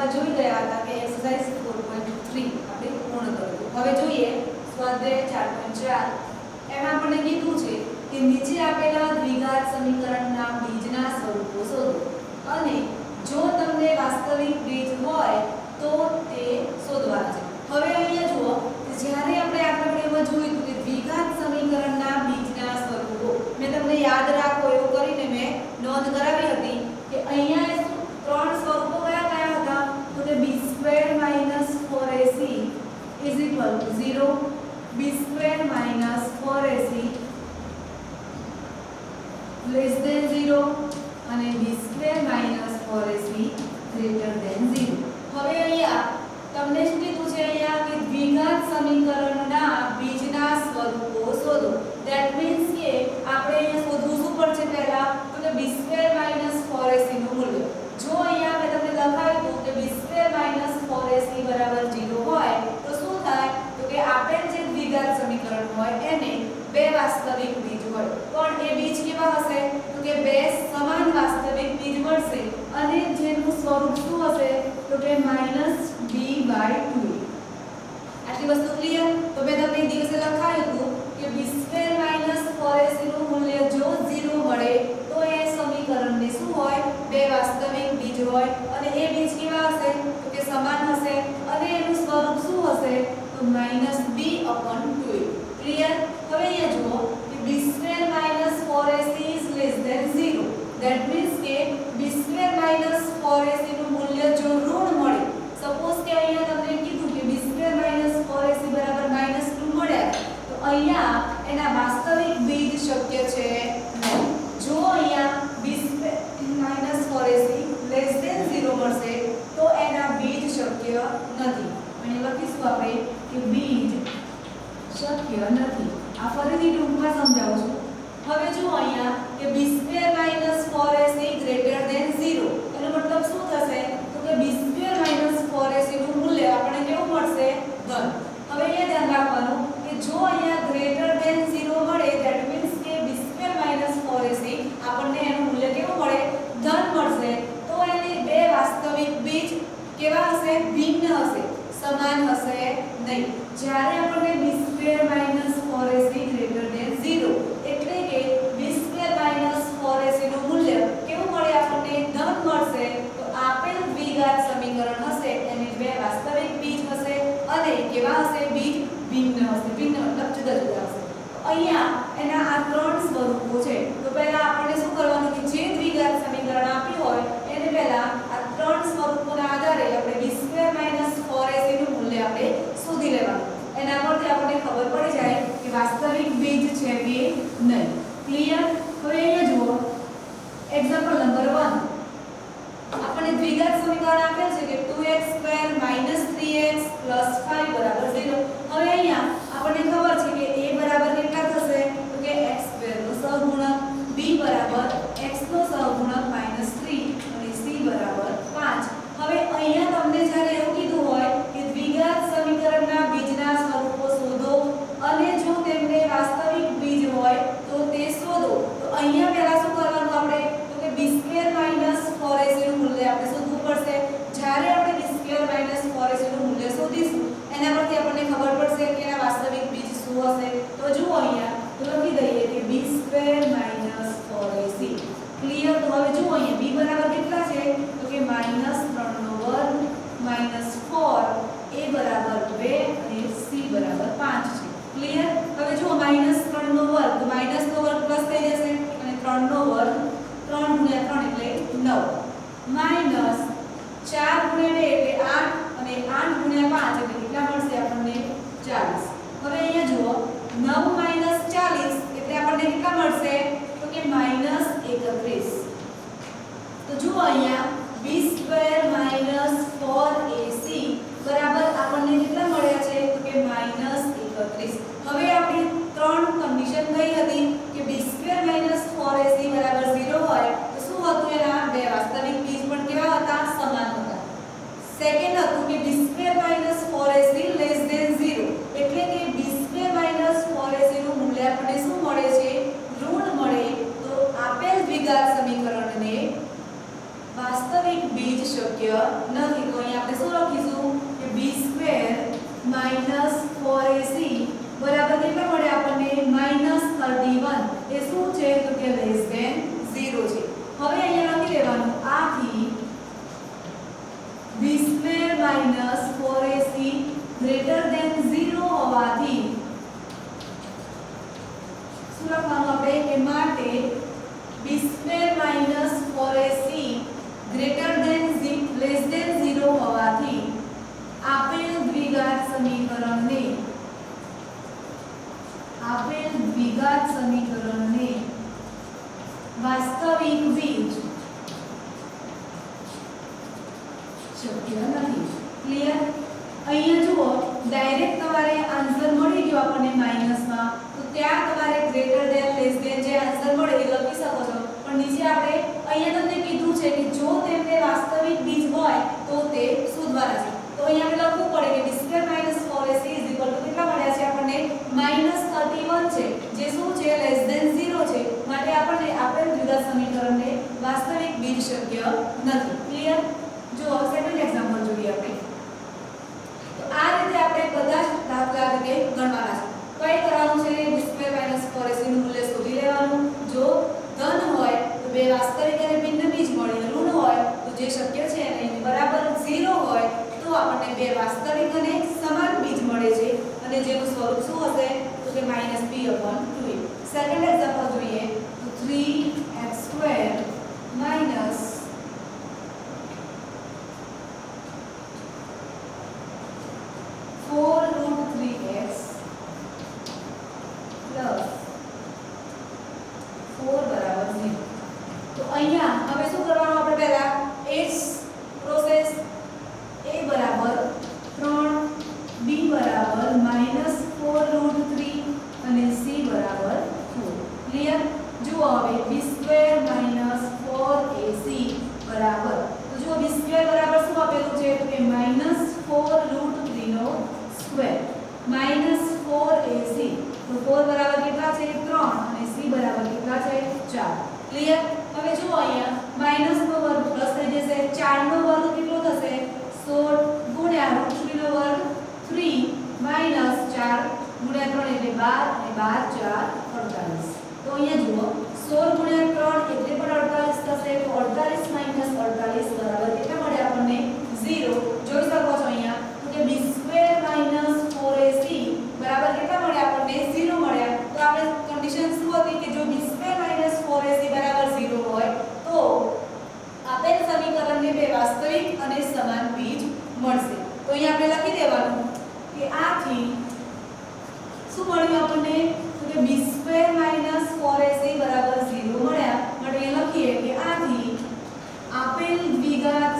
વિડિયોમાં જોઈ ગયા હતા કે એક્સરસાઇઝ 4.3 આપણે પૂર્ણ કર્યું. હવે જોઈએ સ્વાધ્યાય 4.4. એમાં આપણને કીધું છે કે નીચે આપેલા દ્વિઘાત સમીકરણના બીજના સ્વરૂપો શોધો અને જો તમને વાસ્તવિક બીજ હોય તો તે શોધવાના છે. હવે અહીંયા જુઓ કે જ્યારે આપણે આગળ વિડિયોમાં જોયું કે દ્વિઘાત સમીકરણના બીજના સ્વરૂપો મેં તમને યાદ રાખો એવું કરીને મેં નોંધ કરાવી હતી કે અહીંયા ત્રણ સ્વરૂપો કયા કયા હતા તો કે b² - 4ac = 0, b² - 4ac <0 અને b² - 4ac <0. હવે અહીંયા તમને શું કીધું છે અહીંયા કે દ્વિઘાત સમીકરણના બીજના સ્વરૂપો શોધો. ધેટ મીન્સ કે આપણે અહીંયા શોધવું શું પડશે પહેલા તો કે b² - 4ac નું મૂલ્ય. જો અહીંયા મેં તમને લખાવ્યું કે b² - 4ac = 0 હોય તો શું થાય તો કે આપેલ જે દ્વિઘાત સમીકરણ હોય એને બે વાસ્તવિક બીજ હોય પણ એ બીજ કેવા હશે તો કે બે સમાન વાસ્તવિક બીજ મળશે અને જેનું સ્વરૂપ શું હશે તો કે -b/2. આટલી વસ્તુ ક્લિયર? તો મેં તમને દિવસે લખાયું હતું કે b² - 4ac નું મૂલ્ય જો 0 મળે તો એ સમીકરણને શું હોય બે વાસ્તવિક બીજ હોય અને એ બીજ કેવા હશે તો કે સમાન હશે અને એનું સ્વરૂપ શું હશે તો -b/2. ક્લિયર? હવે અહીંયા જુઓ કે b² - 4ac < 0. ધેટ મીન્સ કે b² - 4ac નું મૂલ્ય જો ઋણ મળે, સપોઝ કે અહીંયા તમને કીધું કે b² - 4ac = -2 મળ્યા તો અહીંયા એના વાસ્તવિક બીજ શક્ય છે નહીં. જો અહીંયા b² - 4ac < 0 મળશે તો એના બીજ શક્ય નથી. અને લખીશું આપણે કે બીજ શક્ય નથી. આ ફરીથી ટૂંકમાં સમજાવું છું. હવે જો અહીંયા કે b² - 4ac < 0 એનો મતલબ શું થશે તો કે b² - 4ac નું મૂલ્ય આપણને કેવું મળશે ધન. હવે અહીંયા ધ્યાન રાખવાનું કે જો અહીંયા < 0 મળે ધેટ મીન્સ કે b² - 4ac આપણને એનું મૂલ્ય કેવું મળે ધન મળશે તો એની બે વાસ્તવિક બીજ કેવા હશે ભિન્ન હશે, સમાન હશે નહીં. જ્યારે આપણને b² - 4ac < 0 એટલે કે b² - 4ac નું મૂલ્ય કેવું મળે આપણને ધન મળશે તો આપેલ દ્વિઘાત સમીકરણ હશે એની બે વાસ્તવિક બીજ હશે અને કેવા હશે બીજ ભિન્ન હશે. ભિન્ન મતલબ જુદા જુદા હશે. અહીંયા એના આ ત્રણ સ્વરૂપો છે. તો પહેલા આપણે શું કરવાનું કે જે દ્વિઘાત સમીકરણ આપ્યું હોય એને પહેલા આ ત્રણ સ્વરૂપોના આધારે આપણે b² - 4ac નું મૂલ્ય આપણે શોધી લેવાનું. એના પરથી આપણને ખબર પડી જાય કે વાસ્તવિક બીજ છે કે નહીં. ક્લિયર? હવે અહીંયા જુઓ એક્ઝામ્પલ નંબર 1. આપણને દ્વિઘાત સમીકરણ આપેલ છે કે 2x² - 3x + 5 = 0. હવે અહીંયા આપણને ખબર છે કે a બરાબર કેટલા થશે તો કે x² નો સહગુણક, b બરાબર x નો સહગુણક -3 અને c બરાબર 5. હવે અહીંયા તમને જ્યારે એવું કીધું હોય કે દ્વિઘાત સમીકરણના બીજના સ્વરૂપો શોધો અને જો તેમને વાસ્તવિક બીજ હોય તો તે શોધો. તો અહીંયા પહેલા શું કરવાનું આપણે તો કે b² - 4ac નું મૂલ્ય આપણે શોધવું પડશે. જ્યારે આપણે b² - 4ac નું મૂલ્ય શોધીશું એના પરથી આપણને ખબર પડશે કે એના વાસ્તવિક બીજ શું હશે. તો જુઓ અહીંયા તો લખી દઈએ કે b² - 4ac. ક્લિયર? તો હવે જુઓ અહીંયા b બરાબર કેટલા છે તો કે -3 નો વર્ગ -4, a બરાબર 2 અને c બરાબર 5 છે. ક્લિયર? હવે જુઓ -3 નો વર્ગ તો માઈનસ નો વર્ગ પ્લસ થઈ જશે અને 3 નો વર્ગ 3 × 3 એટલે 9 માઈનસ 4 × 2 એટલે 8 અને 8 × 5 એટલે કેટલા મળશે આપણને 40. હવે અહીંયા જુઓ 9 - 40 એટલે આપણને કેટલા મળશે તો કે -31. તો જુઓ અહીંયા b² - 4ac બરાબર આપણને કેટલા મળ્યા છે તો કે -31. હવે આપણી ત્રણ કન્ડિશન કઈ હતી કે b² - 4ac = 0 હોય તો શું હતું એના બે વાસ્તવિક બીજ પણ કેવા હતા સમાન હતા. સેકન્ડ હતું કે b² - 4ac < 0 એટલે કે b² - 4ac નું મૂલ્ય આપણને શું મળે છે ઋણ મળે. તો આપેલ દ્વિઘાત સમીકરણને વાસ્તવિક બીજ શક્ય નથી. તો અહીંયા આપણે શું લખીશું કે b² માઈનસ 4ac બરાબર કેટલા મળે આપણને -31 એ શું છે તો કે લેસ ધેન 0 છે. હવે અહીંયા લખી દેવાનું આથી b² minus 4ac greater than 0 હોવાથી શું લખવાનું આપણે કે માટે b² minus 4ac greater than less than 0 હોવાથી આપેલ દ્વિઘાત સમીકરણને વાસ્તવિક બીજ શક્ય નથી. ક્લિયર? અહીંયા જુઓ ડાયરેક્ટ તમારે આન્સર મળી ગયો આપણને માઈનસમાં તો ત્યાં તમારે ગ્રેટર ધેન લેસ ધેન જે આન્સર મળે એ લખી શકો છો. પણ નીચે આપણે અહીંયા તમને કીધું છે કે જો તેમને વાસ્તવિક બીજ હોય તો તે શોધવાના છે. તો અહીંયા આપણે લખવું પડે કે b² - 4ac કેટલા મળ્યા છે આપણને -31 છે જે શું છે લેસ ધેન 0 છે. માટે આપણને આપેલ દ્વિઘાત સમીકરણને વાસ્તવિક બીજ શક્ય નથી. ક્લિયર? જો સેકન્ડ એક્ઝામ્પલ જોઈએ આપણે. તો આ રીતે આપણે બધા જ દાખલા રીતે ગણવાના છે. કઈ કરવાનું છે b² - 4ac નું મૂલ્ય શોધી લેવાનું. જો ધન હોય તો બે વાસ્તવિક અને ભિન્ન બીજ મળે, ઋણ હોય તો જે શક્ય છે અને બરાબર 0 હોય તો આપણને બે વાસ્તવિક અને સમાન બીજ મળે છે અને જેનું સ્વરૂપ શું હશે તો કે -b/2a. સેકન્ડ એક્ઝામ્પલ જોઈએ તો 3x² માઈનસ 4√3x પ્લસ 4 બરાબર 0. તો અહીંયા હવે શું કરવાનું આપણે પહેલા એ જ પ્રોસેસ a બરાબર 3 b બરાબર -4√3 અને c બરાબર 4. ક્લિયર? જુઓ હવે b² - 4ac બરાબર તો જુઓ b² બરાબર શું આપેલું છે તો કે -4√3 નો સ્ક્વેર -4ac તો 4 બરાબર કેટલા છે 3 અને c બરાબર કેટલા છે 4. ક્લિયર? હવે જુઓ અહીંયા માઈનસ નો વર્ગ પ્લસ થઈ જશે. 4 નો વર્ગ કેટલો થશે 16 ગુણ્યા √3 નો વર્ગ 3 માઈનસ 4 ગુણ્યા 3 એટલે 12 અને 12 4 48. તો અહીંયા જુઓ 16 ગુણ્યા 3 એટલે પણ 48 થશે. તો 48 માઈનસ 48 બરાબર કેટલા મળે આપણને 0. જોઈ શકો છો અહીંયા તો કે b² - 4ac બરાબર કેટલા મળ્યા આપણને 0 મળ્યા. તો આપણે કન્ડિશન શું હતી કે જો b² - 4ac બરાબર 0 હોય તો આપેલ સમીકરણને બે વાસ્તવિક અને સમાન બીજ મળશે. તો અહીંયા આપણે લખી દેવાનું કે આથી શું મળ્યું આપણને તો કે b² - 4ac બરાબર 0 મળ્યા. માટે એ લખીએ કે આથી આપેલ દ્વિઘાત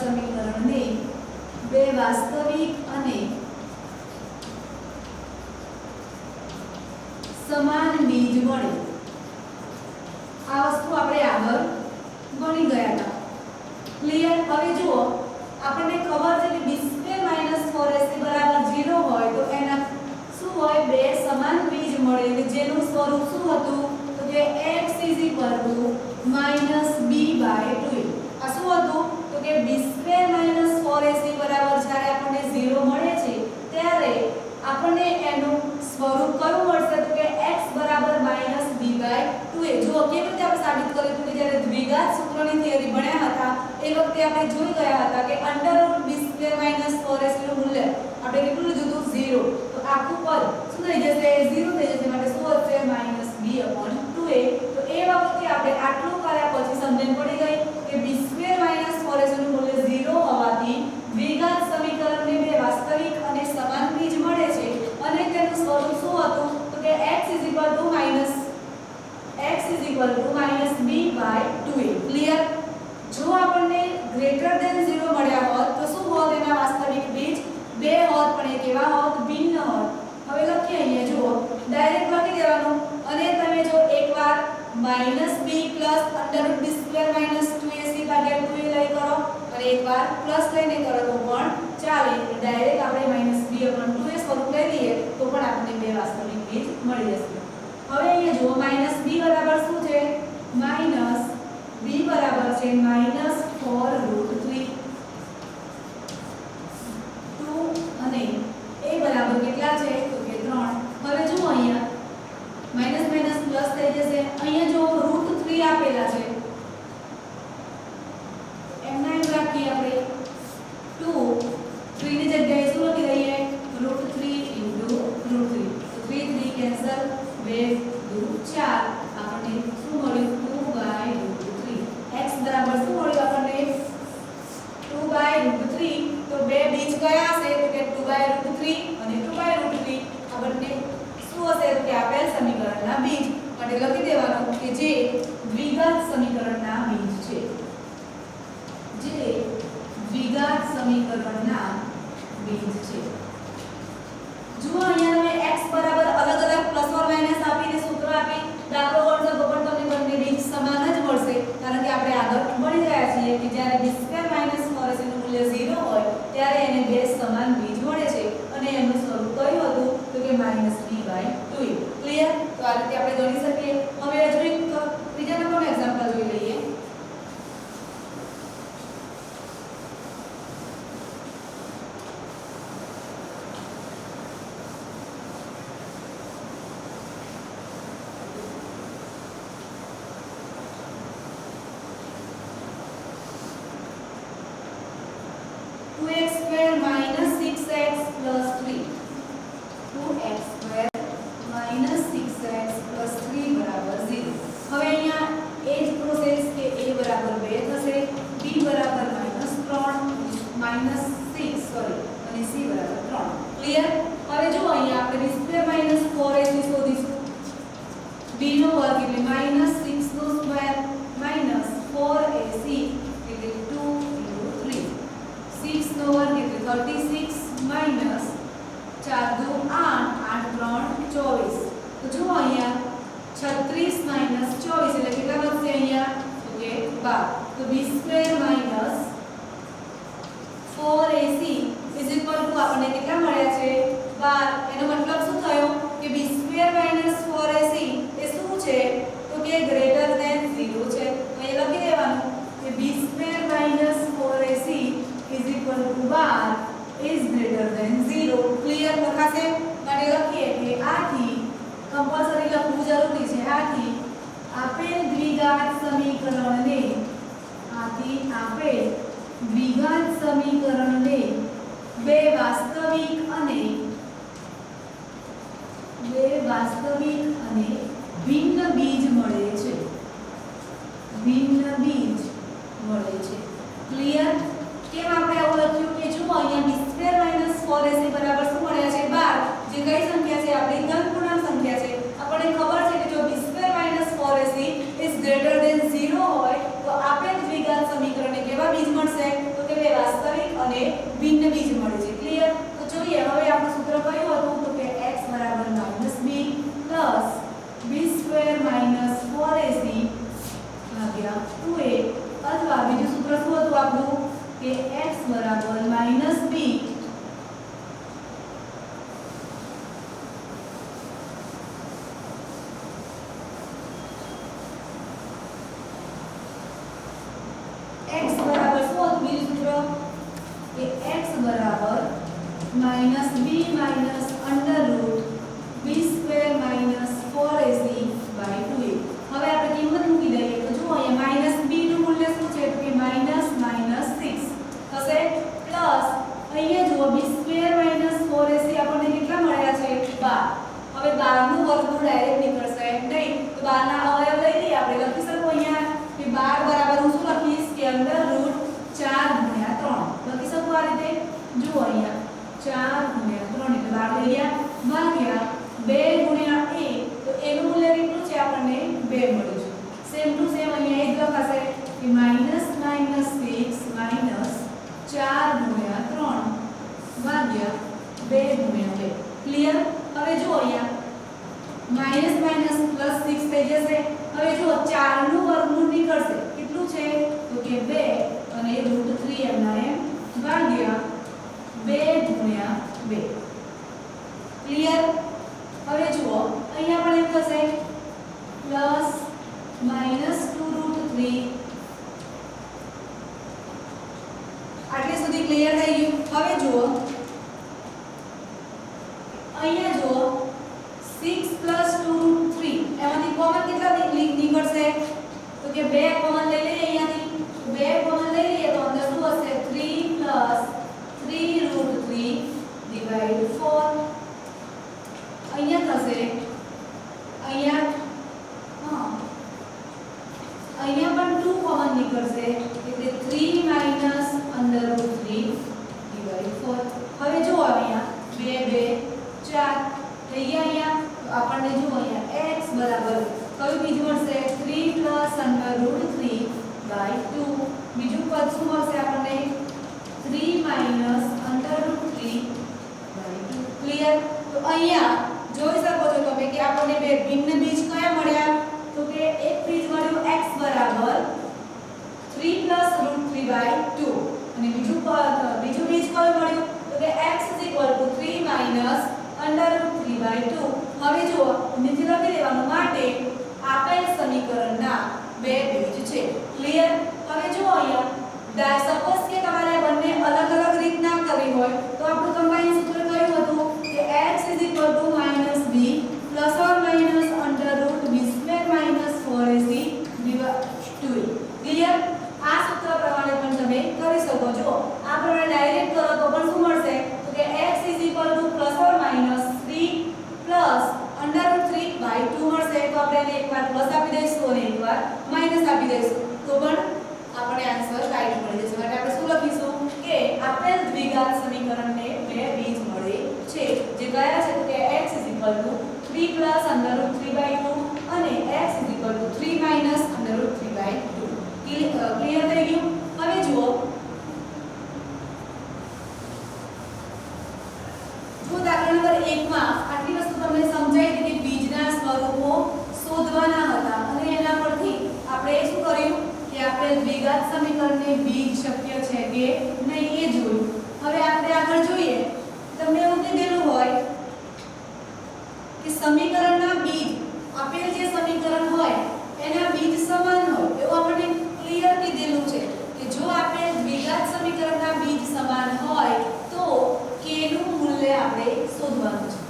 સમીકરણને બે વાસ્તવિક અને સમાન બીજ મળે. આ વસ્તુ આપણે આગળ ગણી ગયા હતા. ક્લિયર? હવે જુઓ આપણને ખબર છે કે b² - 4ac બરાબર 0 હોય તો એના શું હોય બે સમાન બીજ મળે કે જેનું સ્વરૂપ શું હતું તો કે x - b/2a. આ શું હતું તો કે b² - 4ac બરાબર જ્યારે આપણને 0 મળે છે ત્યારે આપણને એનું સ્વરૂપ કયું મળશે તો કે x બરાબર -b/2a. જો કેવી રીતે આપણે સાબિત કર્યું હતું કે જ્યારે દ્વિઘાત સૂત્રની થિયરી ભણ્યા હતા એ વખતે આપણે જોઈ ગયા હતા કે √b² - 4ac નું મૂલ્ય આપણે કેટલું લીધું હતું 0. તો આખું પદ શું થઈ જશે 0 થઈ જશે. માટે શું હશે -b/2a. તો એ વખતે આપણે આટલું કર્યા પછી સમજણ પડી ગઈ કે b² - 4ac નું મૂલ્ય 0 હોવાથી દ્વિઘાત સમીકરણને બે વાસ્તવિક અને સમાન બીજ મળે છે અને તેનું સ્વરૂપ શું હતું તો કે x -b/2a. ક્લિયર? જો આપણને ગ્રેટર ધેન 0 મળ્યા હોત તો શું હોત એના વાસ્તવિક બીજ 2 હોત પણ એ કેવા હોત ભિન્ન હોત. હવે લખીએ અહીંયા જુઓ ડાયરેક્ટ લખી દેવાનું અને તમે જો એકવાર -b પ્લસ √b² - 2ac/2a લઈ કરો અને એકવાર પ્લસ લઈને કરો તો પણ ચાલે. ડાયરેક્ટ આપણે -b/2a સ્વરૂપ લઈ લઈએ તો પણ આપણને બે વાસ્તવિક બીજ મળી જશે. હવે અહીંયા જુઓ -b બરાબર શું છે માઇનસ b બરાબર છે -4√3 2 અને a બરાબર કેટલા છે તો કે 3. હવે જુઓ અહીંયા માઈનસ માઈનસ પ્લસ થઈ જશે. અહીંયા જો √3 આપેલા છે એમના એમ રાખીએ આપણે 2 3 ની જગ્યાએ શું લખી દઈએ √3 * √3 તો 3 3 કેન્સલ 2 2 4 આપણને શું મળ્યું 2/√3. x બરાબર શું મળ્યું આપણને 2/√3. તો બે બીજ કયા હશે તો કે 2/√3 અને 2/√3 આપણને શું હશે તો કે આપેલ સમીકરણના બીજ માટે લખી દેવાનું કે જે દ્વિઘાત સમીકરણના બીજ છે. જે દ્વિઘાત સમીકરણના બીજ છે. જુઓ અહીંયા તમે x બરાબર અલગ અલગ પ્લસ ઓર માઈનસ આપીને સૂત્ર આપી દાખલો ગણશો તો પણ તમને બંને બીજ સમાન જ મળશે. કારણ કે આપણે આગળ ભણી રહ્યા છીએ કે જ્યારે b² - 4ac નું મૂલ્ય 0 હોય ત્યારે એને બે સમાન બીજ મળે છે અને એનું સ્વરૂપ કયું હતું તો કે -b/2. ક્લિયર? તો આ રીતે આપણે ગણી શકીએ. હવે હજુ એક ત્રીજા નંબરનું એક્ઝામ્પલ જોઈ લઈએ. સમીકરણને બે વાસ્તવિક અને ભિન્ન બીજ મળે છે. ક્લિયર? કેમ આપણે આવું લખ્યું કે જો અહીંયા b² - 4ac બરાબર શું મળ્યા છે 12, જે કઈ સંખ્યા છે આપણી ધન પૂર્ણાંક સંખ્યા છે. આપણને ખબર છે કે જો b² - 4ac is greater than 0 હોય તો આપેલ દ્વિઘાત સમીકરણને કેવા બીજ મળશે તો કે બે વાસ્તવિક અને ભિન્ન બીજ મળે છે. ક્લિયર? તો જોઈએ હવે આપણું સૂત્ર કયું હતું તો કે x - b b² - 4ac ભાગ્યા 2a અથવા બીજું સૂત્ર શું હતું આપણું કે x - b x બરાબર શું હતું બીજું સૂત્ર કે x બરાબર -b - √b² - 4ac/2a. હવે આપણે કિંમત મૂકી દઈએ તો જુઓ અહીંયા -b નું મૂલ્ય શું છે તો કે -6 થશે પ્લસ અહીંયા જુઓ b² - 4ac આપણને કેટલા મળ્યા છે 12. હવે 12 નું વર્ગમૂળ ડાયરેક્ટ નીકળશે નહીં તો 12 ના અવયવ લઈ લઈએ આપણે. લખી શકો અહીંયા કે 12 બરાબર હું શું લખીશ કે √4/3 લખી શકું આ રીતે. જુઓ અહીંયા 4/3 એટલે 12 લઈ ગયા ભાગ્યા 2 * a તો એનું મૂલ્ય કેટલું છે આપણને 2 મળ્યું છે. સેમ ટુ સેમ અહીંયા એ જ લખાશે કે -6 - 4/3 ભાગ્યા 2 * 2. ક્લિયર? હવે જુઓ અહીંયા માઈનસ માઈનસ પ્લસ 6 થઈ જશે. હવે જુઓ 4 નું વર્ગમૂળ નીકળશે. કેટલું છે તો કે 2 અને √3 એમના એમ ભાગ્યા 2 * 2. ક્લિયર? હવે જુઓ અહીંયા પણ એમ થશે પ્લસ માઈનસ 6 + 2 3 એમાંથી કોમન કેટલા નીકળશે તો કે 2 કોમન લઈ લઈએ અહીંયાથી 2 કોમન લઈ લઈએ તો અંદર શું હશે 3 + 3 √3 / 4 અહીંયા થશે અહીંયા પણ 2 કોમન નીકળશે એટલે 3 - √3 / 4 હવે જો અહીંયા 2 2 4 થઈ ગયા અહીંયા તો આપણને જો અહીંયા x બરાબર કયું બીજું મળશે 3 + √3 / 2 બીજું પદ શું મળશે આપણને 3 - √3 / 2 ક્લિયર તો અહીંયા જોઈ શકો છો તમે કે આપણને બે ભિન્ન બીજ કયા મળ્યા તો કે એક બીજ મળ્યું x બરાબર 3 + √3 / 2 અને બીજું બીજ કયું મળ્યું તો કે x = 3 - √3 / 2 હવે જો નીચે લખી દેવાનું માટે આપેલ સમીકરણના બે બીજ છે ક્લિયર હવે જો અહીંયા સપોઝ કે તમારે બંને અલગ અલગ રીતના કરવી હોય તો આપણું કમ્બાઈન સૂત્ર કયું હતું કે x = -b ± √b² - 4ac 2 clear આ સૂત્ર પ્રમાણે પણ તમે કરી શકો છો આ પ્રમાણે ડાયરેક્ટ કરો તો પણ શું મળશે તો કે x = +± 3 + √3 / 2 મળશે તો આપણે એને એકવાર પ્લસ આપી દઈશું અને એકવાર માઈનસ આપી દઈશું તો પણ આપણે આન્સર રાઈટ મળી જશે માટે આપણે શું લખીશું કે આપેલ દ્વિઘાત સમીકરણને બે બીજ મળે છે જે કયા છે તો કે x = 3 + √3 / 2 અને x = 3 - √3 / 2 ક્લિયર થઈ ગયું હવે જુઓ દાખલા નંબર 1 માં આટલી વસ્તુ તમને સમજાઈ હતી કે બીજના સ્વરૂપો શોધવાના હતા અને એના પરથી આપણે શું કર્યું કે આપેલ દ્વિઘાત સમીકરણને બીજ શક્ય છે કે નહીં એ જોયું હવે આપણે આગળ જોઈએ તમને એવું કીધેલું હોય કે સમીકરણના બીજ આપેલ જે સમીકરણ હોય એના બીજ સમાન હોય એવું આપણને ક્લિયર કીધેલું છે કે જો આપેલ દ્વિઘાત સમીકરણના બીજ સમાન હોય તો k નું મૂલ્ય આપણે શોધવાનું છે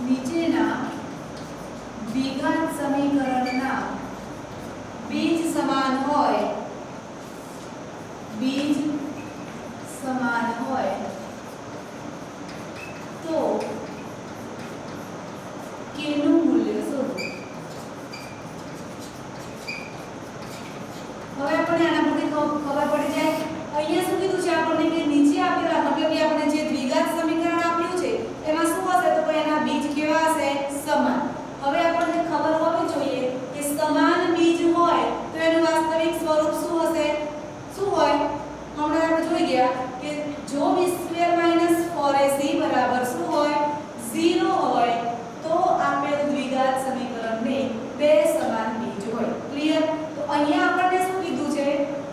નીચેના દ્વિઘાત સમીકરણના બીજ સમાન હોય તો k નું મૂલ્ય શોધો હવે આપણે આના પરથી ખબર પડી જાય અહીંયા શું કીધું છે આપણને કે નીચે આપેલા મતલબ કે આપણે જે દ્વિઘાત સમીકરણ આપ્યું છે એમાં શું હશે તો એના બીજ કેવા હશે સમાન હવે આપણને ખબર હોવી જોઈએ કે સમાન બીજ હોય તો એનું વાસ્તવિક સ્વરૂપ શું હશે શું હોય હમણાં આપણે જોઈ ગયા કે જો b² - 4ac બરાબર શું હોય 0 હોય તો આપેલ દ્વિઘાત સમીકરણને બે સમાન બીજ હોય ક્લિયર તો અહીંયા આપણને શું કીધું છે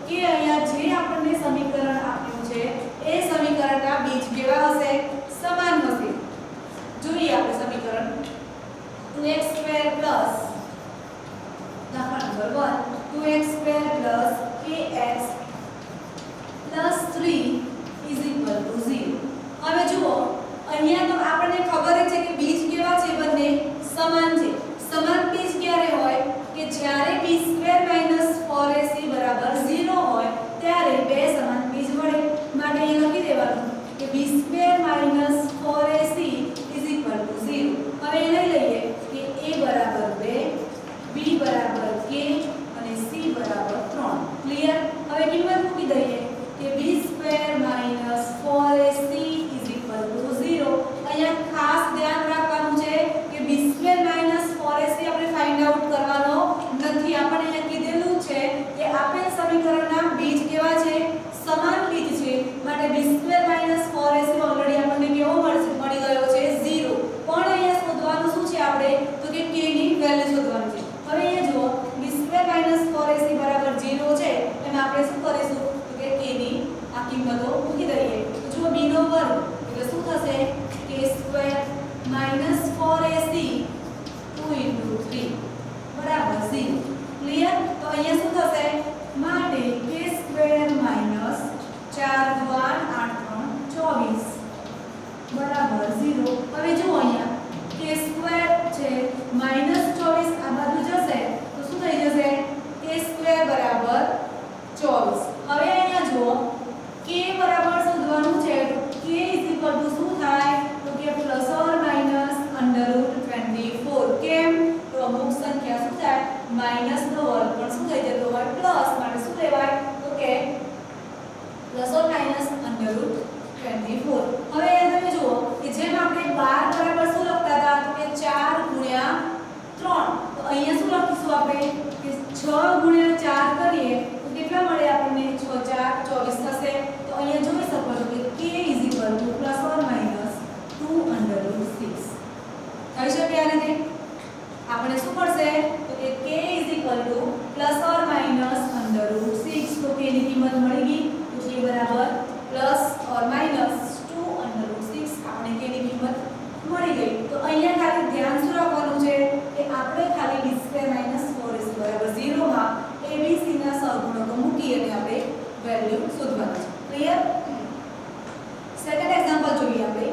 કે અહીંયા જે આપણને સમીકરણ આપ્યું છે એ સમીકરણના બીજ કેવા હશે સમાન હશે જોઈએ આપણે સમીકરણ 2x² દાખલા નંબર 1 2x² kx + 3 = 0 સમીકરણના બીજ કેવા છે? સમાન બીજ છે, માટે b² - 4ac ઓલરેડી આપણને કેવો મળી ગયો છે? 0. પણ અહીંયા શોધવાનું શું છે આપણે? તો કે k ની વેલ્યુ શોધવાનું છે. હવે અહીંયા જુઓ b² - 4ac બરાબર 0 છે, એમાં આપણે શું કરીશું? તો કે k ની આ કિંમતો મૂકી દઈએ. તો જુઓ b નો વર્ગ એટલે શું થશે? k² - 4ac 2 * 3 બરાબર 0. ક્લિયર? તો અહીંયા શું થશે? માટે k² - 4 * 2 8 * 3 24 બરાબર 0. હવે જુઓ અહીંયા k² છે -24 આ બાજુ જશે તો શું થઈ જશે? k² બરાબર 24. હવે અહીંયા જુઓ k બરાબર શોધવાનું છે. k શું થાય? તો કે ±√24. કેમ? તો અમુક સંખ્યા શું થાય? માઈનસ નો વર્ગ પણ શું થઈ જતો હોય? પ્લસ. માટે શું લેવાય? તો કે ±√24. હવે અહીંયા તમે જુઓ કે જેમ આપણે 12 બરાબર શું લખતા હતા? તો કે 4 * 3. તો અહીંયા શું લખીશું આપણે? કે 6 * 4 કરીએ તો કેટલા મળે આપણને? 6 * 4 = 24 થશે. તો અહીંયા જોઈ શકો છો કે k ±2√6 થઈ શકે આ રીતે. આપણે શું પડશે? તો કે k ±√6. તો k ની કિંમત મળી ગઈ. તો k બરાબર ±2√6. આપણે k ની કિંમત મળી ગઈ. તો અહીંયા ખાલી ધ્યાન શું રાખવાનું છે કે આપણે ખાલી b² - 4ac બરાબર 0 માં abc ના સહગુણકો મૂકી અને આપણે વેલ્યુ શોધવાની છે. ક્લિયર? સેકન્ડ એક્ઝામ્પલ જોઈએ આપણે.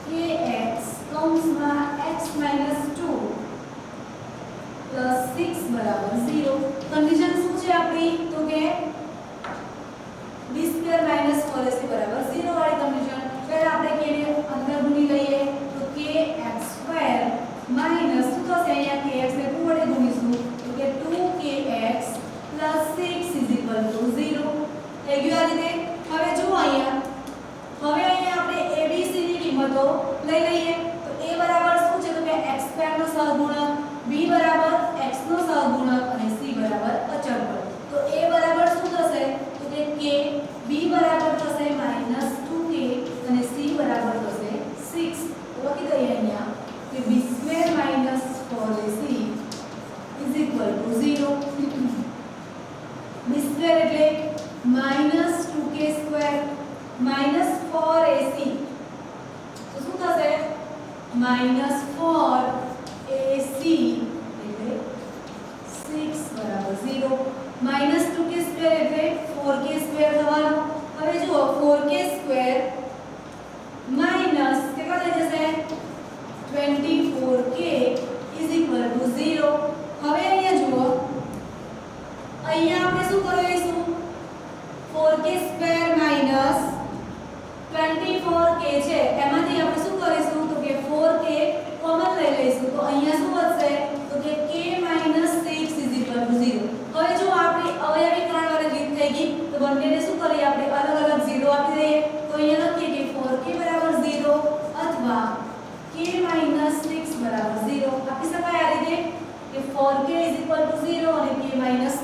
kx x - 2 + 6 બરાબર 0. કન્ડિશન શું છે આપણી? તો કે b² - 4ac બરાબર 0 વાળી કન્ડિશન. પહેલા આપણે k ને અંદર ગુણી લઈએ તો kx² માઈનસ શું થશે? અહીંયા kx ને 2 વડે ગુણીશું તો કે 2kx + 6 = 0 થઈ ગયું આ રીતે. હવે જુઓ અહીંયા આપણે abc ની કિંમતો લઈ લઈએ. તો a બરાબર શું છે? તો કે x² નો સહગુણક, b બરાબર x નો સહગુણક અને c બરાબર અચળ પદ. તો a બરાબર શું થશે? તો કે k, b બરાબર થશે -2k અને c બરાબર થશે 6. તો લખી દઈએ અહીંયા કે b² - 4ac = 0. b² એટલે -2k² - 4ac. તો શું થશે? -4ac એટલે 6 બરાબર 0. -2k² એટલે 4k² થવાનો. હવે જુઓ 4k² માઈનસ કેટલા થઈ જશે? 24k = 0. હવે અહીંયા જુઓ અહીંયા આપણે શું કરીશું? 4k² માઈનસ 24k છે એમાંથી આપણે શું કરીશું? તો કે 4k કોમન લઈ લઈશું. તો અહીંયા શું વધશે? તો કે k - 6 = 0. હવે જો આપણી અવયવીકરણ વાળી રીત થઈ ગઈ તો બંનેને શું કરીએ? આપણે અલગ અલગ 0 આપી દઈએ. તો અહીંયા લખીએ કે 4k બરાબર 0 અથવા k - 6 બરાબર 0 આપી શકાય આ રીતે કે 4k = 0 અને k -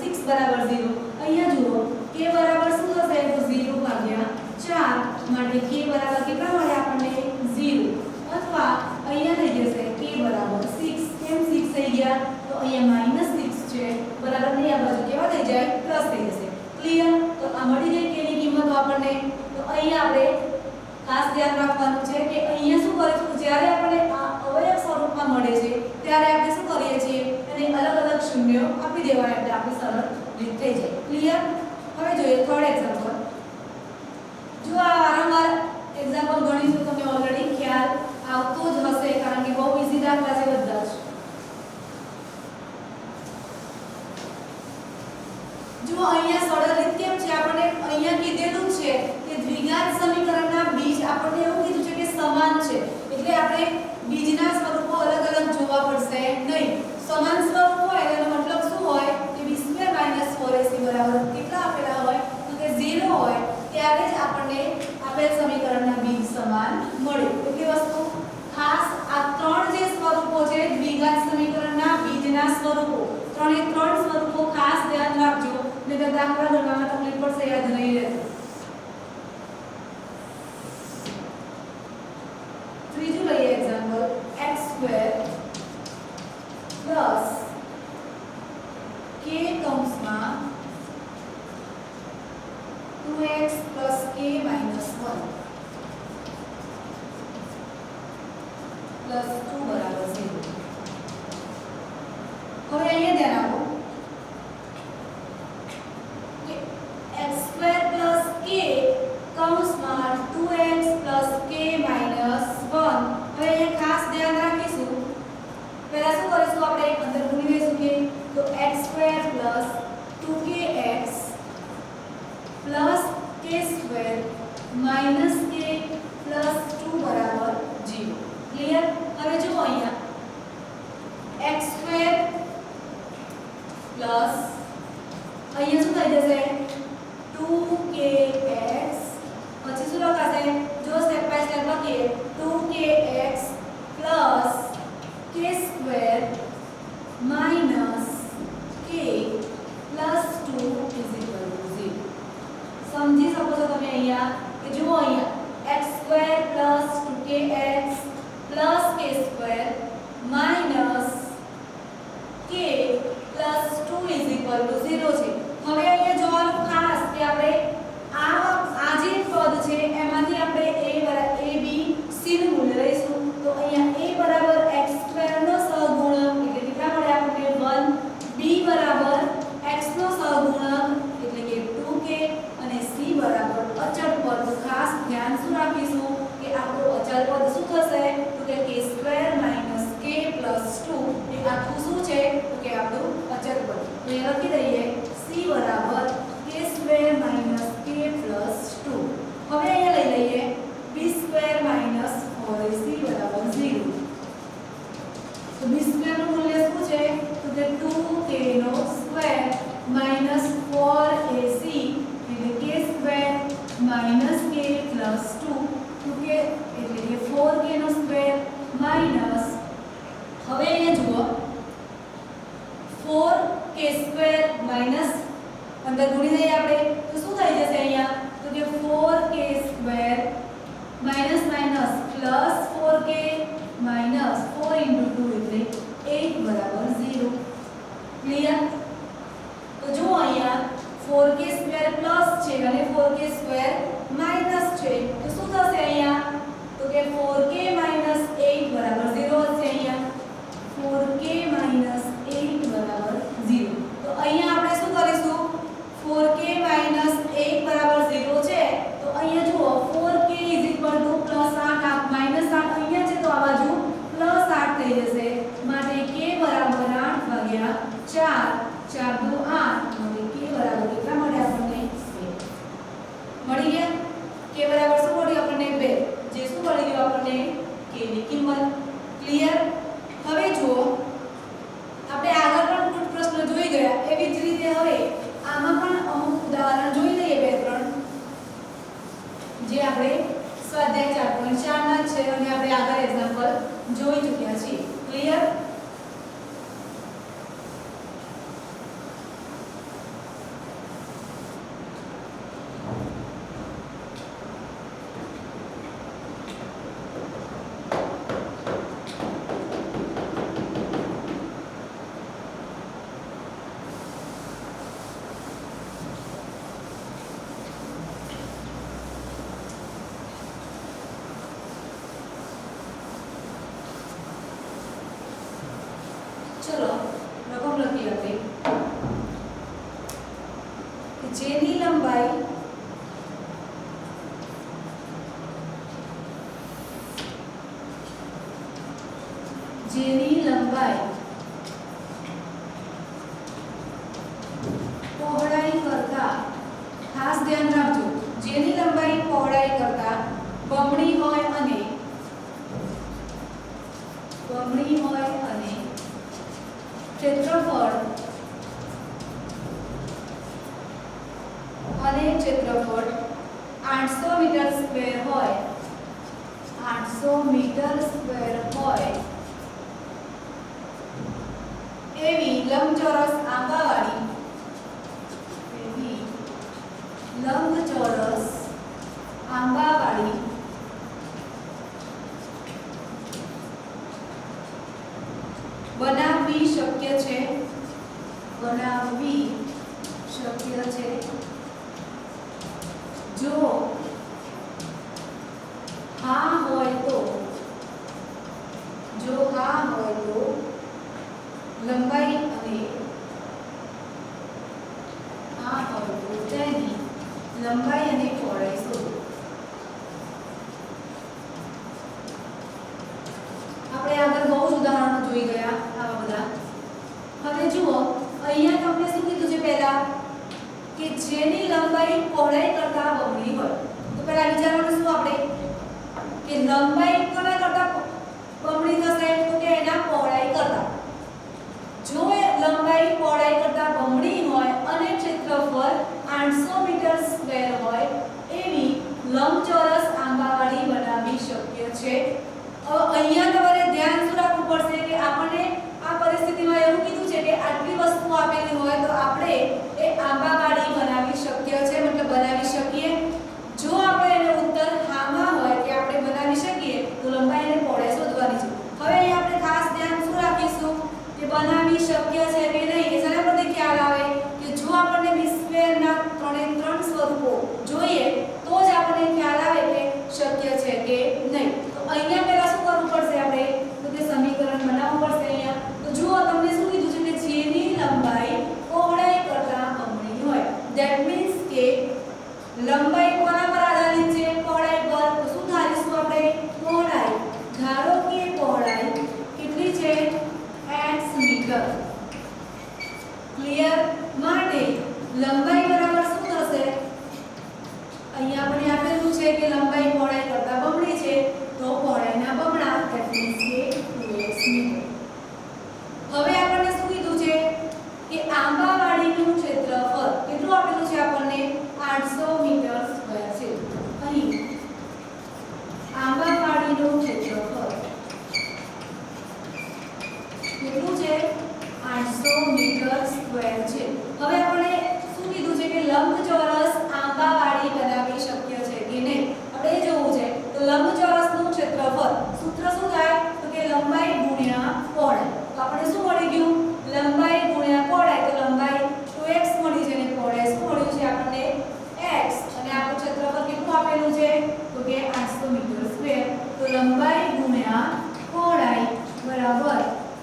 6 બરાબર 0. અહીંયા જુઓ k બરાબર શું થશે? તો 0/4 માટે k બરાબર કેટલા મળે આપણને? 0. અથવા અહીંયા થઈ જશે k બરાબર 6. કેમ 6 થઈ ગયા? તો અહીંયા -6 છે બરાબર ને આ બાજુ કેવા થઈ જાય? પ્લસ થઈ જશે. ક્લિયર? તો આ મળી ગઈ k ની કિંમતો આપણને. તો અહીંયા આપણે ખાસ ધ્યાન રાખવાનું છે કે અહીંયા શું કરીશું? જ્યારે આપણે આ અવયવ સ્વરૂપમાં મળે છે ત્યારે આપણે શું કરીએ છીએ? એને અલગ અલગ શૂન્યો આપી દેવાય એટલે આપણી સરળ રીત થઈ જાય. ક્લિયર? હવે જોઈએ થર્ડ એક્ઝામ્પલ. જો આ વારંવાર એક્ઝામ્પલ ગણીશું તમને ઓલરેડી ખ્યાલ આવતો જ હશે કારણ કે બહુ ઈઝી દાખલા છે બધા જ. જો અહીંયા સરળ રીત કેમ છે? આપણે અહીંયા કીધેલું છે કે દ્વિઘાત સમીકરણના બીજ આપણને એવું કીધું છે કે સમાન છે એટલે આપણે બીજના સ્વરૂપો અલગ અલગ જોવા પડશે નહીં. સમાન સ્વરૂપ હોય એનો મતલબ શું હોય? કે b² - 4ac બરાબર કેટલા આપેલા હોય? તો કે 0 હોય ત્યારે જ આપણને આપેલ સમીકરણના બીજ સમાન મળે. એટલી વસ્તુ ખાસ આ ત્રણ જે સ્વરૂપો છે દ્વિઘાત સમીકરણના બીજના સ્વરૂપ સ્વરૂપો ત્રણે ત્રણ સ્વરૂપો ખાસ ધ્યાન રાખજો નહીંતર દાખલા ગણવામાં તકલીફ પડશે યાદ નહીં રહેશે ત્રીજું લઈએ એક્ઝામ્પલ x² પ્લસ k કૌંસમાં 2x plus k minus 1 plus 2 બરાબર 0 હવે અહીંયા ધ્યાન આપો કે x² plus k કૌંસમાં 2x plus k minus 1 હવે અહીંયા ખાસ ધ્યાન રાખીશું પહેલા શું કરીશું આપણે અંદર ગુણી દઈશું કે તો x² plus 2kx plus k square minus k plus 2 બરાબર 0 ક્લિયર હવે જો અહીંયા x square plus અહીંયા શું થઈ જશે 2kx પછી શું લખાશે જો સ્ટેપ બાય સ્ટેપ લખીએ 2kx plus k square minus k plus 2 is equal to 0 समझी सको છો તમે અહીંયા કે જુઓ અહીંયા x² plus 2kx plus k square minus k plus 2 is equal to 0 છે હવે અહીંયા જોવાનું ખાસ કે આપણે આ જે પદ છે એમાંથી આપણે a b c નું મૂલ્ય લઈશું તો અહીંયા a બરાબર x² નો સહગુણક એટલે કેટલા મળે આપણને 1 b બરાબર x નો સહગુણક એટલે કે 2k અને c બરાબર અચળ પદ તો ખાસ ધ્યાન શું રાખીશું કે આપણો અચળ પદ શું થશે તો કે k² - k + 2 એ આખું શું છે તો કે આપણું અચળ પદ તો એ લખી દઈએ c બરાબર k² - k + 2 હવે અહીંયા લઈ લઈએ b² - 4ac બરાબર 0 તો b² નું મૂલ્ય શું છે તો કે 2k નો સ્ક્વેર minus 4ac એટલે k square minus k plus 2 2k એટલે કે 4k નો સ્ક્વેર minus હવે અહીંયા જુઓ 4k square minus અંદર ગુણી દઈએ આપણે તો શું થઈ જશે અહીંયા તો કે 4k square minus minus plus 4k minus 4 into 2 એટલે 8 બરાબર 0 ક્લિયર તો જો અહીંયા 4k સ્ક્વેર પ્લસ છે અને 4k સ્ક્વેર માઈનસ છે તો શું થશે અહીંયા તો કે 4k - 8 બરાબર 0 હશે અહીંયા 4k - 8 બરાબર 0 તો અહીંયા આપણે શું કરીશું 4k - 8 બરાબર 0 છે તો અહીંયા જુઓ 4k +8 -8 અહીંયા છે તો આ બાજુ +8 થઈ જશે માટે k બરાબર 8/4 4 2 8 અને k બરાબર કેટલા મળે આપણને 2 મળી ગયા k બરાબર શું મળ્યું આપણને 2 જે શું મળી ગયું આપણને k ની કિંમત ક્લિયર હવે જુઓ આપણે આગળ પણ કુલ પ્રશ્ન જોઈ ગયા એવી જ રીતે હવે આમાં પણ અમુક ઉદાહરણ જોઈ લઈએ બે ત્રણ જે આપણે સ્વાધ્યાય 4.4 ના છે અને આપણે આગળ એક્ઝામ્પલ જોઈ ચૂક્યા છીએ ક્લિયર चलो रकम लखी अपने जेनी लंबाई पહોળાઈ करता खास ध्यान રાખજો જેની લંબાઈ પહોળાઈ કરતા બમણી હોય અને क्षेत्रफल અને क्षेत्रफल 800 मीटर स्क्वेर હોય 800 मीटर स्क्वेर હોય એવી લંબચોરસ આંબાવાળી લંબચોરસ આંબાવાળી બનાવવી શક્ય છે, બનાવવી શક્ય છે જો હા હોય તો, જો હા હોય તો લંબાઈ અને હા હોય તો તેની લંબાઈ અને પહોળાઈ શોધો. આપણે આગળ બહુ જ ઉદાહરણો જોઈ ગયા આવા બધા. હવે જુઓ અહીંયા તમને શું કીધું છે પહેલા કે જેની લંબાઈ પહોળાઈ કરતા બમણી હોય. તો પહેલા વિચારવાનું શું આપણે કે લંબાઈ કોના કરતા બમણી થશે તો કે એના પહોળાઈ કરતા. જો લંબાઈ પહોળાઈ કરતા બમણી હોય અને ક્ષેત્રફળ 800 મીટર સ્ક્વેર હોય એવી લંબચોરસ આંબાવાળી બનાવવી શક્ય છે. હવે અહીંયા તમારે ધ્યાન શું રાખવું પડશે કે આપણને આ પરિસ્થિતિમાં એવું કીધું છે કે આટલી વસ્તુ આપેલી હોય તો આપણે એ આંબાવાળી બનાવી શક્ય છે, મતલબ બનાવી શકીએ. જો આપણે એનો ઉત્તર હામાં હોય કે આપણે બનાવી શકીએ તો લંબાઈ અને પહોળાઈ શોધવાની છે. હવે અહીં આપણે ખાસ ધ્યાન શું રાખીશું કે બનાવી શક્ય છે કે નહીં. એના પરથી ખ્યાલ આવે કે જો આપણને b² ના 3 સ્વરૂપો જોઈએ તો જ આપણને ખ્યાલ આવે કે શક્ય છે કે નહીં. તો અહીંયા પહેલા શું કરવું પડશે આપણે તો કે સમીકરણ બનાવવું પડશે. અહીંયા તો જુઓ તમને શું કીધું છે કે જેની લંબાઈ પહોળાઈ કરતા બમણી હોય. ધેટ મીન્સ કે લંબાઈ કોના પર આધારિત છે? પહોળાઈ પર. તો શું ધારીશું આપણે? પહોળાઈ. ધારો કે પહોળાઈ કેટલી છે? x metre. ક્લિયર? માટે લંબાઈ બરાબર શું થશે? અહીંયા આપણે આપેલું છે કે લંબાઈ પહોળાઈ કરતા બમણી છે તો પહોળાઈના બમણા ધેટ મીન્સ કે 2x મીટર. હવે આપણને શું કીધું છે કે આંબાવાડીનું ક્ષેત્રફળ કેટલું આપેલું છે આપણને? 800 મીટર સ્ક્વેર છે. અહીં આંબાવાડીનું ક્ષેત્રફળ કેટલું છે? 800 મીટર સ્ક્વેર છે. હવે આપણે શું કીધું છે કે લંબચોરસ આંબાવાડી બનાવી શક્ય છે કે નહીં આપણે એ જોવું છે. તો લંબચોરસનું ક્ષેત્રફળ સૂત્ર શું થાય તો કે લંબાઈ ગુણ્યા પહોળાઈ. તો આપણે શું મળી ગયું? લંબાઈ ગુણ્યા પહોળાઈ. તો લંબાઈ 2x મળી છે અને પહોળાઈ શું મળ્યું છે આપણને? x. અને આપણું ક્ષેત્રફળ કેટલું આપેલું છે તો કે 800 મીટર સ્ક્વેર. તો લંબાઈ ગુણ્યા પહોળાઈ બરાબર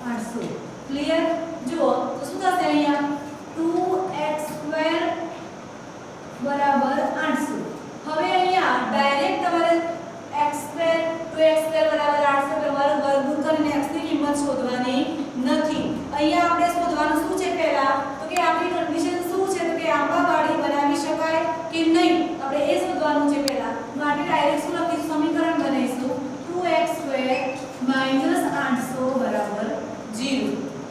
800. ક્લિયર? જુઓ તો શું થશે અહીંયા? 2x² બરાબર 800. હવે અહીંયા ડાયરેક્ટ તમારે x² 2x² બરાબર 800 તમારે વર્ગમૂળ કરીને x ની કિંમત શોધવાની નથી. અહીંયા આપણે શોધવાનું શું છે પહેલા તો કે આપણી કન્ડિશન શું છે તો કે આંબાવાડી બનાવી શકાય કે નહીં આપણે એ શોધવાનું છે પહેલા. માટે ડાયરેક્ટ શું લખીશું? સમીકરણ બનાવીશું 2x² - 800 બરાબર 0.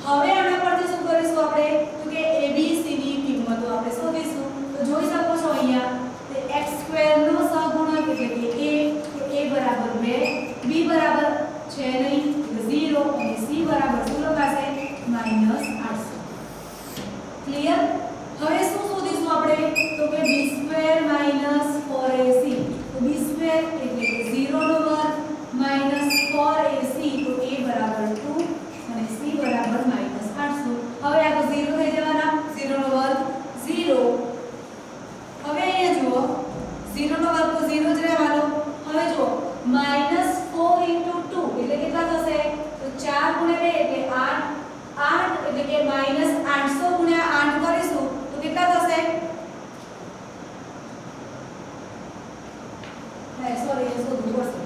હવે આના પરથી શું કરીશું આપણે તો કે abc ની કિંમતો આપણે શોધીશું. તો જોઈ શકો છો અહીંયા કે x² નો સહગુણક એટલે કે a બરાબર 2, b બરાબર છે નહીં એટલે 0 અને c બરાબર શું લખાશે? -800. ક્લિયર? હવે શું શોધીશું આપણે તો કે b² - 4ac. તો b² એટલે કે 0 નો વર્ગ -4ac તો a બરાબર 2 અને c બરાબર -800. હવે આ તો 0 થઈ જવાના. 0 નો વર્ગ 0. હવે અહીંયા જુઓ 0 નો વર્ગ તો 0 જ રહેવાનો. હવે જુઓ -4 * 2 એટલે કેટલા થશે? તો 4 * 2 એટલે 8. 8 એટલે કે -800 * 8 કરીશું તો કેટલા થશે? સોરી એ શોધવું પડશે.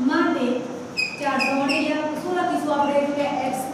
માટે 400 મળી ગયા. શું લખીશું આપણે કે x²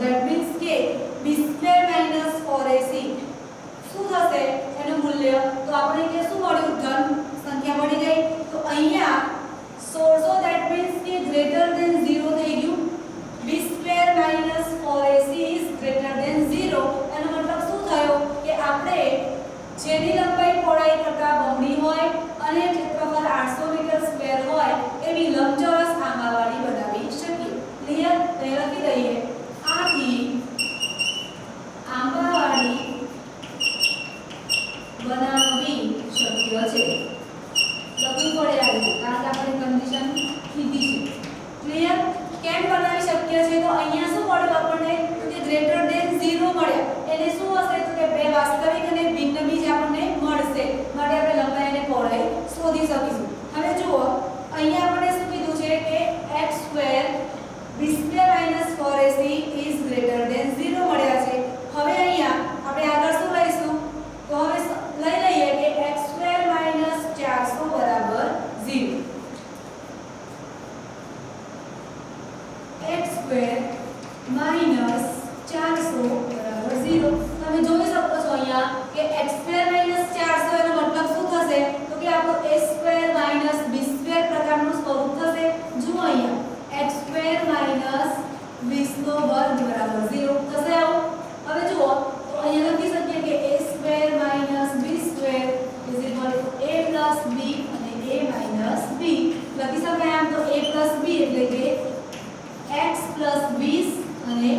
ધેટ મીન્સ કે b² - 4ac શું થશે એનું મૂલ્ય તો આપણે કે શું મળ્યું ધન સંખ્યા મળી ગઈ તો અહીંયા 1600 ધેટ મીન્સ કે ગ્રેટર ધેન 0 થઈ ગયું b² - 4ac is greater than 0 એનો મતલબ શું થયો કે આપણે જેની લંબાઈ પહોળાઈ કરતા બમણી હોય અને ક્ષેત્રફળ 800 મીટર સ્ક્વેર હોય એવી લંબચોરસ આંબાવાળી બનાવી શકીએ ક્લિયર તો લખી દઈએ આથી આંબાવાળી બનાવવી શક્ય છે લખવું પડે આ રીતે કારણ કે આપણે કન્ડિશન કીધી છે ક્લિયર કેમ બનાવી શક્ય છે તો અહીંયા શું મળ્યું આપણને કે ગ્રેટર ધેન 0 મળ્યા એને શું હશે તો કે બે વાસ્તવિક અને ભિન્ન બીજ આપણને મળશે માટે આપણે લંબાઈ અને પહોળાઈ શોધી શકીશું હવે જુઓ અહીંયા આપણે શું કીધું છે કે x² b² - 4ac is greater than 0 મળ્યા છે હવે અહીંયા આપણે આગળ શું લઈશું તો હવે લઈ લઈએ કે x² - 400 બરાબર 0 x² - 400 બરાબર 0 તમે જોઈ શકો છો અહીંયા કે x² - 400 એનો મતલબ શું થશે તો કે આપણો a² - b² પ્રકારનું સ્વરૂપ થશે જુઓ અહીંયા x² - 20 નો વર્ગ બરાબર 0 થશે આવું હવે જુઓ તો અહીંયા લખી શકીએ કે a² - b² a + b અને a - b લખી શકાય આમ તો a + b એટલે કે x + 20 અને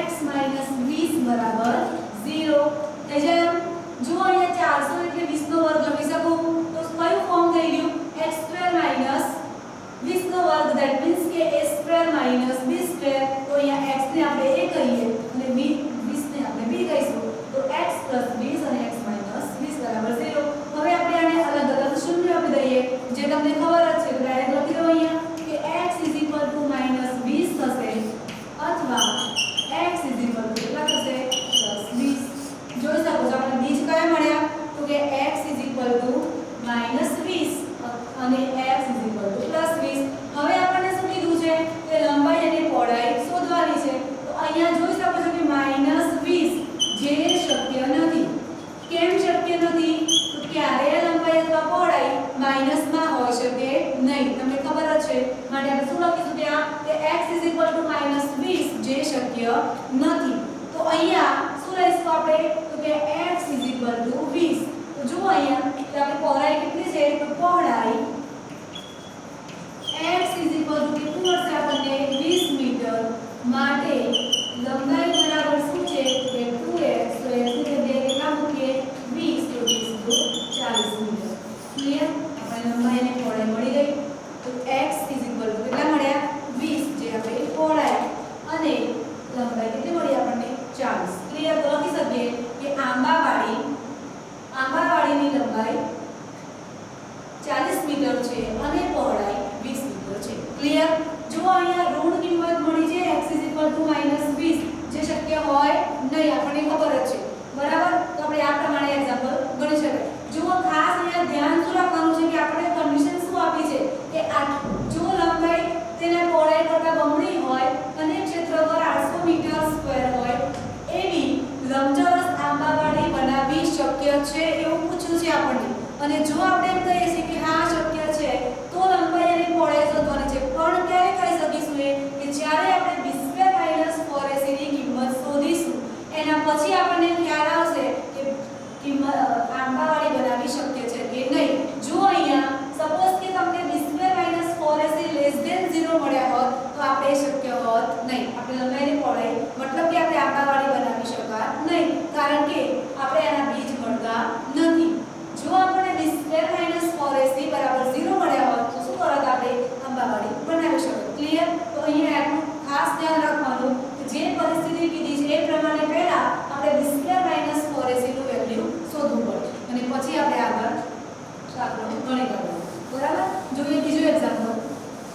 x - 20 બરાબર 0 થઈ જાય જો અહીંયા 400 એટલે 20 નો વર્ગ લખી શકું તો કયું ફોર્મ થઈ ગયું x² - 20 નો વર્ગ ધેટ મીન્સ કે a² - b² તો અહીંયા x ને આપણે a કહીએ અને b 20 ને આપણે b કહીશું તો x + 20 અને x - 20 બરાબર 0 હવે આપણે આને અલગ અલગ શૂન્ય આપી દઈએ જે તમને ખબર જ છે તો ડાયરેક્ટ લખી દો અહીંયા કે x = -20 થશે અથવા x કેટલા થશે +20 જોઈ શકો છો આપણે બીજ કયા મળ્યા તો કે x = -20 અને x = +20 હવે આપણને શું કીધું છે કે લંબાઈ અને પહોળાઈ શોધવાની છે તો અહીંયા જોઈ શકો છો કે -20 જે શક્ય નથી કેમ શક્ય નથી તો ક્યારે લંબાઈ અથવા પહોળાઈ માઈનસમાં હોઈ શકે નહીં તમને ખબર જ છે માટે આપણે શું લખીશું ત્યાં કે x = -20 જે શક્ય નથી તો અહીંયા શું લઈશું આપણે તો કે x = 20 તો જુઓ અહીંયા કે આપણી પહોળાઈ કેટલી છે તો પહોળાઈ x કેટલું મળશે આપણને 20 મીટર માટે લંબાઈ બરાબર શું છે કે 2x તો x ની જગ્યાએ કેટલા મૂકીએ 20 તો 20 40 મીટર ક્લિયર આપણે લંબાઈ અને પહોળાઈ મળી ગઈ તો x કેટલા મળ્યા 20 જે આપણી પહોળાઈ અને લંબાઈ કેટલી મળી આપણને 40 ક્લિયર તો લખી શકીએ કે આંબાવાડીની લંબાઈ 40 મીટર છે અને પહોળાઈ 20 મીટર છે ક્લિયર જો અહીંયા ઋણ કિંમત મળી છે x = -20 જે શક્ય હોય નહીં આપણને ખબર જ છે બરાબર તો આપણે આ પ્રમાણે એક્ઝામ્પલ ગણી શકાય જો ખાસ અહીંયા ધ્યાન શું રાખવાનું છે કે આપણે કન્ડિશન શું આપી છે કે જો લંબાઈ તેના પહોળાઈ કરતા બમણી હોય અને ક્ષેત્રફળ 800 મીટર સ્ક્વેર હોય એવી લંબચોરસ આંબાવાળી બનાવવી શક્ય છે એવું પૂછ્યું છે આપણને અને જો આપણે એમ કહીએ છીએ કે હા શક્ય છે તો લંબાઈ અને પહોળાઈ શોધવાની છે પણ ક્યારે કરી શકીશું કે જ્યારે આપણે b² - 4ac ની કિંમત શોધીશું એના પછી આપણને ખ્યાલ આવશે કે કિંમત આંબાવાળી બનાવી શક્ય છે કે નહીં જો અહીંયા સપોઝ કે તમને b² - 4ac <0 મળ્યા હોત તો આપણે શક્ય હોત નહીં આપણે લંબાઈ અને પહોળાઈ મતલબ કે આપણે આંબાવાળી બનાવી શકાત નહીં કારણ કે આપણે આના બીજ મળતા નથી જો આપણે b² - 4ac બરાબર 0 મળ્યા હોત તો શું કરત આપણે આંબાવાળી બનાવી શકત ક્લિયર તો અહીંયા આટલું ખાસ ધ્યાન રાખવાનું કે જે પરિસ્થિતિ કીધી છે એ પ્રમાણે પહેલા આપણે b² - 4ac નું વેલ્યુ શોધવું પડે અને પછી આપણે આગળ દાખલો ગણી કાઢવાનો બરાબર